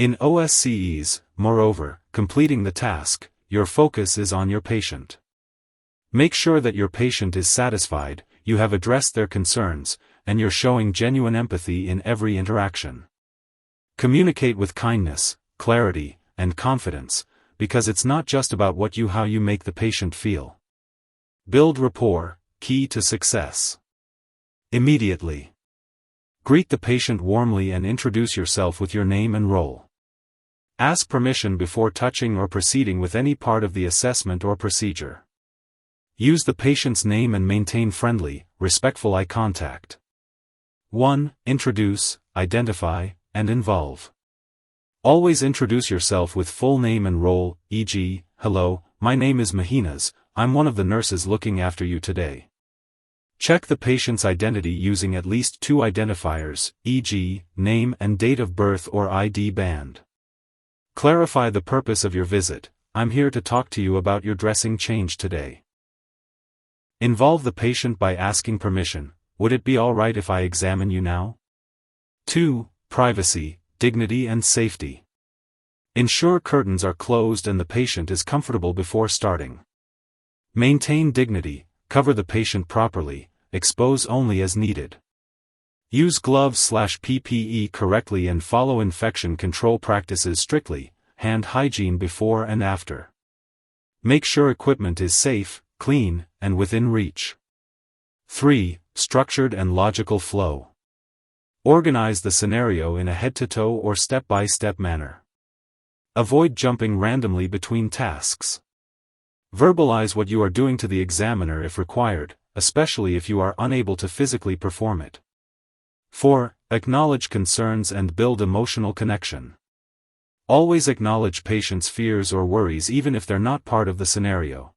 In OSCEs, moreover, completing the task, your focus is on your patient. Make sure that your patient is satisfied, you have addressed their concerns, and you're showing genuine empathy in every interaction. Communicate with kindness, clarity, and confidence, because it's not just about how you make the patient feel. Build rapport, key to success. Immediately. Greet the patient warmly and introduce yourself with your name and role. Ask permission before touching or proceeding with any part of the assessment or procedure. Use the patient's name and maintain friendly, respectful eye contact. 1. Introduce, identify, and involve. Always introduce yourself with full name and role, e.g., "Hello, my name is Mahinas, I'm one of the nurses looking after you today." Check the patient's identity using at least 2 identifiers, e.g., name and date of birth or ID band. Clarify the purpose of your visit. I'm here to talk to you about your dressing change today. Involve the patient by asking permission. Would it be all right if I examine you now? 2. Privacy, dignity and safety. Ensure curtains are closed and the patient is comfortable before starting. Maintain dignity, cover the patient properly, expose only as needed. Use gloves/PPE correctly and follow infection control practices strictly, hand hygiene before and after. Make sure equipment is safe, clean, and within reach. 3. Structured and logical flow. Organize the scenario in a head-to-toe or step-by-step manner. Avoid jumping randomly between tasks. Verbalize what you are doing to the examiner if required, especially if you are unable to physically perform it. 4. Acknowledge concerns and build emotional connection. Always acknowledge patients' fears or worries even if they're not part of the scenario.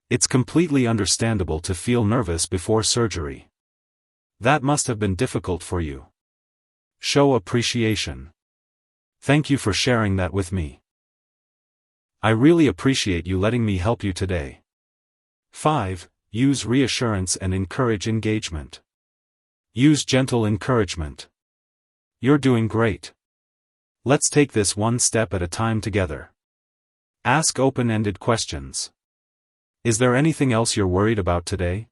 It's completely understandable to feel nervous before surgery. That must have been difficult for you. Show appreciation. Thank you for sharing that with me. I really appreciate you letting me help you today. 5. Use reassurance and encourage engagement. Use gentle encouragement. You're doing great. Let's take this one step at a time together. Ask open-ended questions. Is there anything else you're worried about today?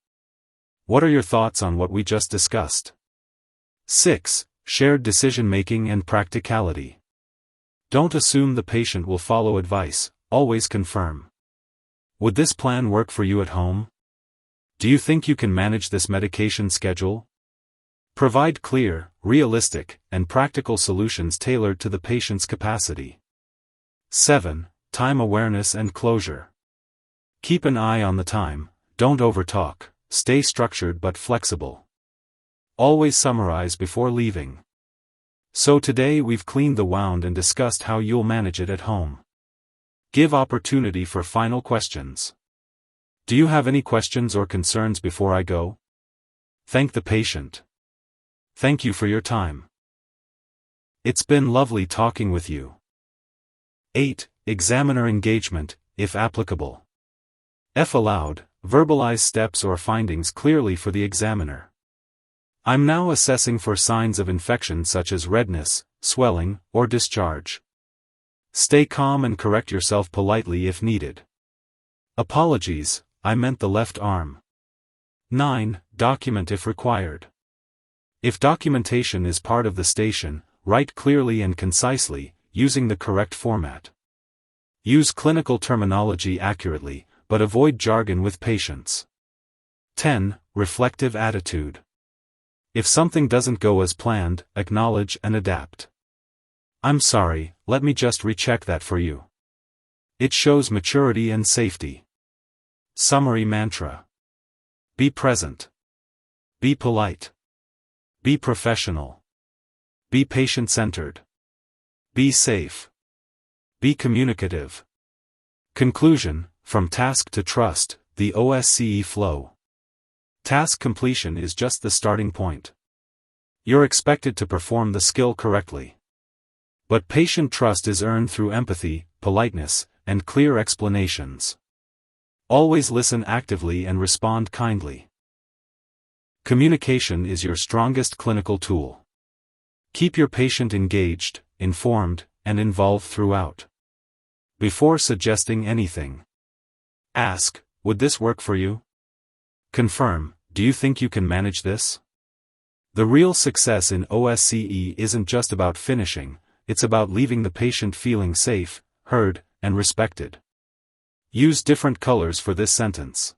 What are your thoughts on what we just discussed? 6. Shared decision-making and practicality. Don't assume the patient will follow advice, always confirm. Would this plan work for you at home? Do you think you can manage this medication schedule? Provide clear, realistic, and practical solutions tailored to the patient's capacity. 7. Time awareness and closure. Keep an eye on the time, don't overtalk, stay structured but flexible. Always summarize before leaving. So today we've cleaned the wound and discussed how you'll manage it at home. Give opportunity for final questions. Do you have any questions or concerns before I go? Thank the patient. Thank you for your time. It's been lovely talking with you. 8. Examiner engagement, if applicable. F aloud, verbalize steps or findings clearly for the examiner. I'm now assessing for signs of infection such as redness, swelling, or discharge. Stay calm and correct yourself politely if needed. Apologies, I meant the left arm. 9. Document if required. If documentation is part of the station, write clearly and concisely, using the correct format. Use clinical terminology accurately, but avoid jargon with patients. 10. Reflective attitude. If something doesn't go as planned, acknowledge and adapt. I'm sorry, let me just recheck that for you. It shows maturity and safety. Summary mantra. Be present. Be polite. Be professional. Be patient-centered. Be safe. Be communicative. Conclusion, from task to trust, the OSCE flow. Task completion is just the starting point. You're expected to perform the skill correctly. But patient trust is earned through empathy, politeness, and clear explanations. Always listen actively and respond kindly. Communication is your strongest clinical tool. Keep your patient engaged, informed, and involve throughout. Before suggesting anything, ask, would this work for you? Confirm, do you think you can manage this? The real success in OSCE isn't just about finishing, it's about leaving the patient feeling safe, heard, and respected. Use different colors for this sentence.